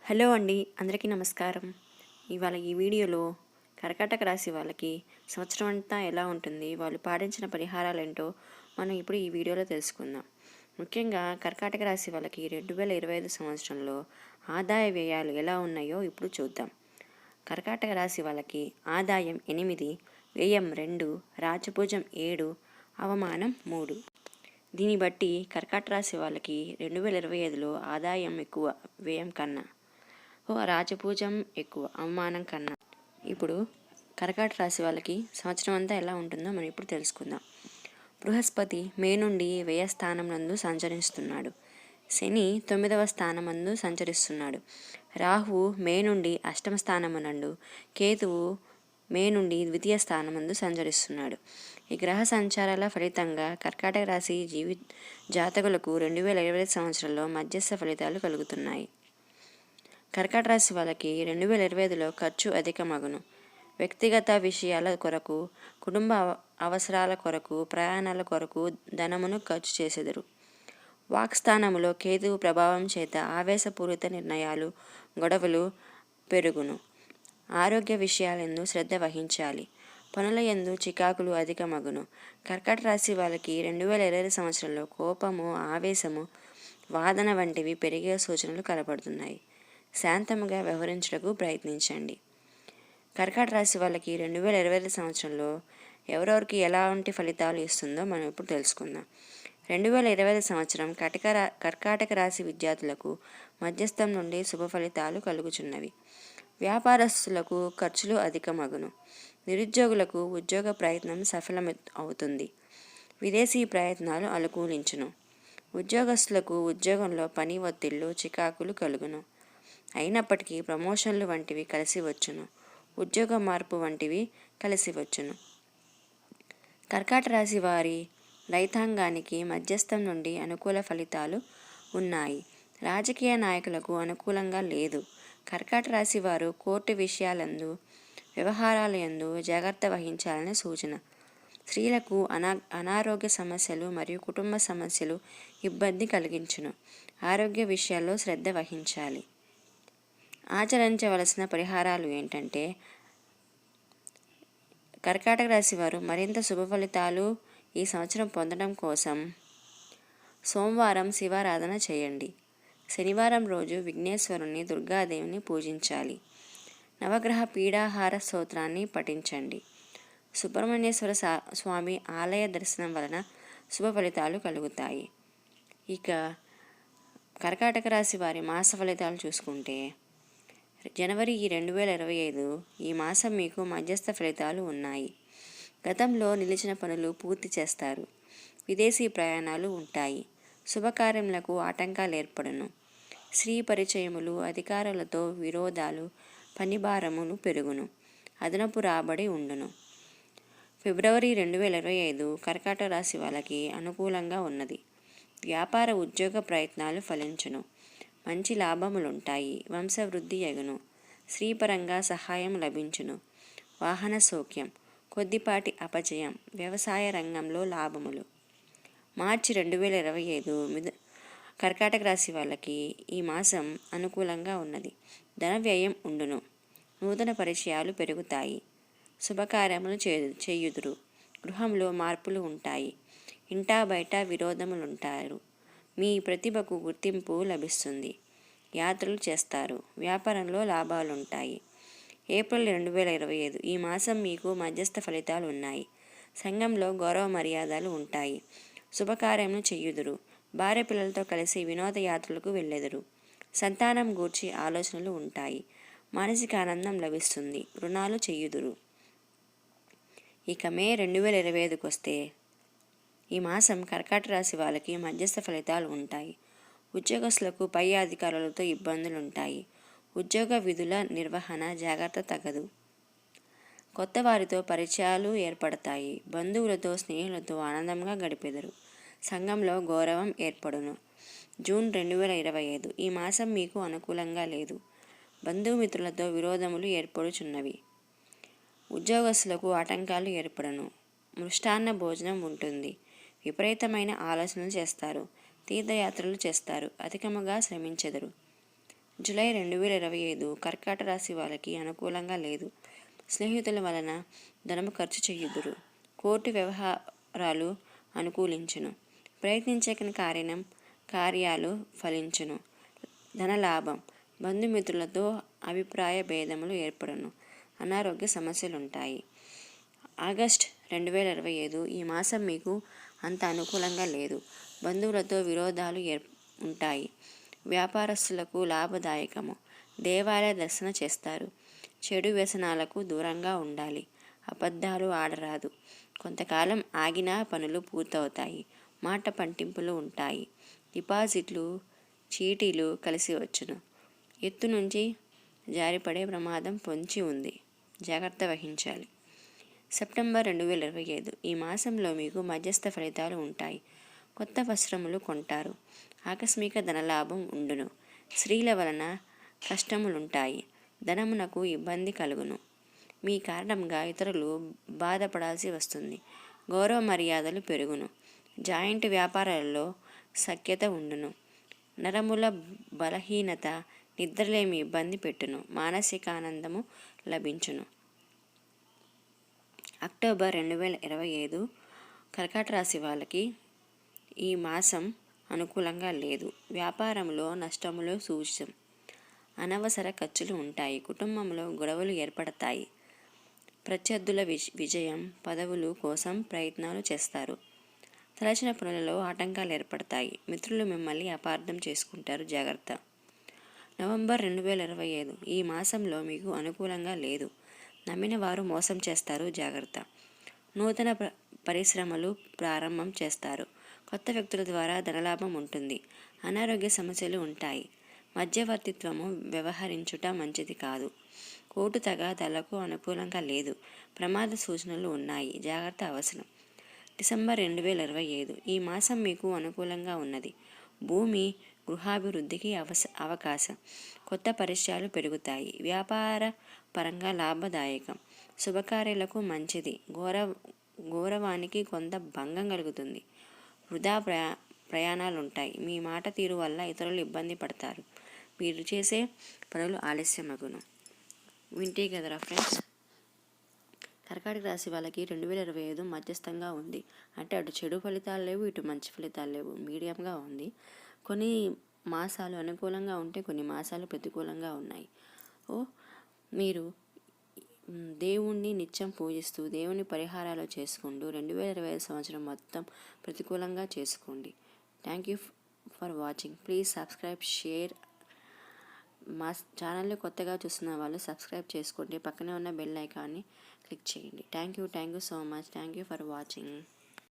Hello అండి, అందరికీ నమస్కారం. ఇవాళ ఈ వీడియోలో కర్కాటక రాశి వాళ్ళకి సంవత్సరం అంతా ఎలా ఉంటుంది, వాళ్ళు పాటించిన పరిహారాలేంటో మనం ఇప్పుడు ఈ వీడియోలో తెలుసుకుందాం. ముఖ్యంగా కర్కాటక రాశి వాళ్ళకి 2025 సంవత్సరంలో ఆదాయ వ్యయాలు ఎలా ఉన్నాయో ఇప్పుడు చూద్దాం. కర్కాటక రాశి వాళ్ళకి ఆదాయం 8, వ్యయం 2, రాజభుజం 7, అవమానం 3. దీన్ని బట్టి కర్కాటక రాశి వాళ్ళకి 2025లో ఆదాయం ఎక్కువ వ్యయం కన్నా, రాజపూజం ఎక్కువ అవమానం కన్నా. ఇప్పుడు కర్కాటక రాశి వాళ్ళకి సంవత్సరం అంతా ఎలా ఉంటుందో మనం ఇప్పుడు తెలుసుకుందాం. బృహస్పతి మే నుండి వ్యయ స్థానం నందు సంచరిస్తున్నాడు. శని 9వ స్థానమందు సంచరిస్తున్నాడు. రాహువు మే నుండి అష్టమ స్థానమునందు, కేతువు మే నుండి ద్వితీయ స్థానమందు సంచరిస్తున్నాడు. ఈ గ్రహ సంచారాల ఫలితంగా కర్కాటక రాశి జాతకులకు 2025 సంవత్సరంలో మధ్యస్థ ఫలితాలు కలుగుతున్నాయి. కర్కాటక రాశి వాళ్ళకి 2025లో ఖర్చు అధికమగును. వ్యక్తిగత విషయాల కొరకు, కుటుంబ అవసరాల కొరకు, ప్రయాణాల కొరకు ధనమును ఖర్చు చేసెదరు. వాక్స్థానములో కేతువు ప్రభావం చేత ఆవేశపూరిత నిర్ణయాలు, గొడవలు పెరుగును. ఆరోగ్య విషయాలందు శ్రద్ధ వహించాలి. పనుల యందు చికాకులు అధికమగును. కర్కాటక రాశి వాళ్ళకి 2025 సంవత్సరంలో కోపము, ఆవేశము, వాదన వంటివి పెరిగే సూచనలు కనబడుతున్నాయి. శాంతముగా వ్యవహరించడానికి ప్రయత్నించండి. కర్కాటక రాశి వాళ్ళకి 2025 సంవత్సరంలో ఎవరెవరికి ఎలాంటి ఫలితాలు ఇస్తుందో మనం ఇప్పుడు తెలుసుకుందాం. 2025 సంవత్సరం కర్కాటక రాశి విద్యార్థులకు మధ్యస్థం నుండి శుభ ఫలితాలు కలుగుచున్నవి. వ్యాపారస్తులకు ఖర్చులు అధికమగును. నిరుద్యోగులకు ఉద్యోగ ప్రయత్నం అవుతుంది. విదేశీ ప్రయత్నాలు అనుకూలించును. ఉద్యోగస్తులకు ఉద్యోగంలో పని ఒత్తిళ్లు, చికాకులు కలుగును. అయినప్పటికీ ప్రమోషన్లు వంటివి కలిసి వచ్చును. ఉద్యోగ మార్పు వంటివి కలిసి వచ్చును. కర్కాటక రాశి వారి రైతాంగానికి మధ్యస్థం నుండి అనుకూల ఫలితాలు ఉన్నాయి. రాజకీయ నాయకులకు అనుకూలంగా లేదు. కర్కాటక రాశి వారు కోర్టు విషయాలందు, వ్యవహారాల యందు జాగ్రత్త వహించాలని సూచన. స్త్రీలకు అనారోగ్య సమస్యలు మరియు కుటుంబ సమస్యలు ఇబ్బంది కలిగించును. ఆరోగ్య విషయాల్లో శ్రద్ధ వహించాలి. ఆచరించవలసిన పరిహారాలు ఏంటంటే, కర్కాటక రాశి వారు మరింత శుభ ఫలితాలు ఈ సంవత్సరం పొందడం కోసం సోమవారం శివారాధన చేయండి. శనివారం రోజు విఘ్నేశ్వరుని, దుర్గాదేవిని పూజించాలి. నవగ్రహ పీడాహార స్తోత్రాన్ని పఠించండి. సుబ్రహ్మణ్యేశ్వర స్వామి ఆలయ దర్శనం వలన శుభ ఫలితాలు కలుగుతాయి. ఇక కర్కాటక రాశి వారి మాస ఫలితాలు చూసుకుంటే, జనవరి 2025 ఈ మాసం మీకు మధ్యస్థ ఫలితాలు ఉన్నాయి. గతంలో నిలిచిన పనులు పూర్తి చేస్తారు. విదేశీ ప్రయాణాలు ఉంటాయి. శుభకార్యములకు ఆటంకాలు ఏర్పడును. స్త్రీ పరిచయములు, అధికారులతో విరోధాలు, పనిభారమును పెరుగును. అదనపు రాబడి ఉండును. ఫిబ్రవరి 2025 కర్కాటక రాశి వాళ్ళకి అనుకూలంగా ఉన్నది. వ్యాపార ఉద్యోగ ప్రయత్నాలు ఫలించును. మంచి లాభములుంటాయి. వంశవృద్ధి ఎగును. స్త్రీపరంగా సహాయం లభించును. వాహన సౌఖ్యం, కొద్దిపాటి అపజయం, వ్యవసాయ రంగంలో లాభములు. మార్చి 2025 కర్కాటక రాశి వాళ్ళకి ఈ మాసం అనుకూలంగా ఉన్నది. ధన వ్యయం ఉండును. నూతన పరిచయాలు పెరుగుతాయి. శుభకార్యములు చేయుదురు. గృహంలో మార్పులు ఉంటాయి. ఇంటా బయట విరోధములుంటారు. మీ ప్రతిభకు గుర్తింపు లభిస్తుంది. యాత్రలు చేస్తారు. వ్యాపారంలో లాభాలుంటాయి. ఏప్రిల్ 2025 ఈ మాసం మీకు మధ్యస్థ ఫలితాలు ఉన్నాయి. సంఘంలో గౌరవ మర్యాదలు ఉంటాయి. శుభకార్యములు చేయుదురు. భార్య పిల్లలతో కలిసి వినోదయాత్రలకు వెళ్ళెదరు. సంతానం గూర్చి ఆలోచనలు ఉంటాయి. మానసిక ఆనందం లభిస్తుంది. రుణాలు చేయుదురు. ఇక మే 2025 వస్తే, ఈ మాసం కర్కాటక రాశి వాళ్ళకి మధ్యస్థ ఫలితాలు ఉంటాయి. ఉద్యోగస్తులకు పై అధికారులతో ఇబ్బందులుంటాయి. ఉద్యోగ విధుల నిర్వహణ జాగ్రత్త తగదు. కొత్త వారితో పరిచయాలు ఏర్పడతాయి. బంధువులతో, స్నేహితులతో ఆనందంగా గడిపెదరు. సంఘంలో గౌరవం ఏర్పడును. జూన్ 2025 ఈ మాసం మీకు అనుకూలంగా లేదు. బంధుమిత్రులతో విరోధములు ఏర్పడుచున్నవి. ఉద్యోగస్తులకు ఆటంకాలు ఏర్పడను. మృష్టాన్న భోజనం ఉంటుంది. విపరీతమైన ఆలోచనలు చేస్తారు. తీర్థయాత్రలు చేస్తారు. అధికముగా శ్రమించెదరు. జూలై 2025 కర్కాటక రాశి వాళ్ళకి అనుకూలంగా లేదు. స్నేహితుల వలన ధనము ఖర్చు చేయుదురు. కోర్టు వ్యవహారాలు అనుకూలించును. ప్రయత్నించే కార్యాలు ఫలించును. ధనలాభం. బంధుమిత్రులతో అభిప్రాయ భేదములు ఏర్పడును. అనారోగ్య సమస్యలుంటాయి. ఆగస్ట్ 2025 ఈ మాసం మీకు అంత అనుకూలంగా లేదు. బంధువులతో విరోధాలు ఉంటాయి. వ్యాపారస్తులకు లాభదాయకము. దేవాలయ దర్శన చేస్తారు. చెడు వ్యసనాలకు దూరంగా ఉండాలి. అబద్ధాలు ఆడరాదు. కొంతకాలం ఆగిన పనులు పూర్తవుతాయి. మాట పట్టింపులు ఉంటాయి. డిపాజిట్లు చీటీలు కలిసి వచ్చును. ఎత్తు నుంచి జారిపడే ప్రమాదం పొంచి ఉంది. జాగ్రత్త వహించాలి. సెప్టెంబర్ 2025 ఈ మాసంలో మీకు మధ్యస్థ ఫలితాలు ఉంటాయి. కొత్త వస్త్రములు కొంటారు. ఆకస్మిక ధనలాభం ఉండును. స్త్రీల వలన కష్టములుంటాయి. ధనమునకు ఇబ్బంది కలుగును. మీ కారణంగా ఇతరులు బాధపడాల్సి వస్తుంది. గౌరవ మర్యాదలు పెరుగును. జాయింట్ వ్యాపారాలలో సఖ్యత ఉండును. నరముల బలహీనత నిద్రలేమి ఇబ్బంది పెట్టును. మానసిక ఆనందము లభించును. అక్టోబర్ 2025 కర్కాటక రాశి వాళ్ళకి ఈ మాసం అనుకూలంగా లేదు. వ్యాపారంలో నష్టములు సూచం. అనవసర ఖర్చులు ఉంటాయి. కుటుంబంలో గొడవలు ఏర్పడతాయి. ప్రత్యర్థుల విజయం పదవులు కోసం ప్రయత్నాలు చేస్తారు. తలచిన పనులలో ఆటంకాలు ఏర్పడతాయి. మిత్రులు మిమ్మల్ని అపార్థం చేసుకుంటారు. జాగ్రత్త. నవంబర్ 2025 ఈ మాసంలో మీకు అనుకూలంగా లేదు. నమ్మిన వారు మోసం చేస్తారు. జాగ్రత్త. నూతన పరిశ్రమలు ప్రారంభం చేస్తారు. కొత్త వ్యక్తుల ద్వారా ధనలాభం ఉంటుంది. అనారోగ్య సమస్యలు ఉంటాయి. మధ్యవర్తిత్వము వ్యవహరించుట మంచిది కాదు. కోర్టు తగాదాలకు అనుకూలంగా లేదు. ప్రమాద సూచనలు ఉన్నాయి. జాగ్రత్త అవసరం. డిసెంబర్ 2025 ఈ మాసం మీకు అనుకూలంగా ఉన్నది. భూమి గృహాభివృద్ధికి అవకాశం. కొత్త పరిచయాలు పెరుగుతాయి. వ్యాపార పరంగా లాభదాయకం. శుభకార్యాలకు మంచిది. గౌరవానికి కొంత భంగం కలుగుతుంది. వృధా ప్రయాణాలు ఉంటాయి. మీ మాట తీరు వల్ల ఇతరులు ఇబ్బంది పడతారు. మీరు చేసే పనులు ఆలస్యమగును. వింటే కదరా ఫ్రెండ్స్. కర్కాటక రాశి వాళ్ళకి 2025 మధ్యస్థంగా ఉంది. అంటే అటు చెడు ఫలితాలు లేవు, ఇటు మంచి ఫలితాలు లేవు, మీడియంగా ఉంది. కొన్ని మాసాలు అనుకూలంగా ఉంటే కొన్ని మాసాలు ప్రతికూలంగా ఉన్నాయి. మీరు దేవుణ్ణి నిత్యం పూజిస్తూ దేవుని పరిహారాలు చేసుకుంటూ 2025 సంవత్సరం మొత్తం ప్రతికూలంగా చేసుకోండి. Thank you for watching. Please subscribe, share. మా ఛానల్ని కొత్తగా చూస్తున్న వాళ్ళు సబ్స్క్రైబ్ చేసుకోండి. పక్కనే ఉన్న బెల్ ఐకాన్ని క్లిక్ చేయండి. Thank you so much. Thank you for watching.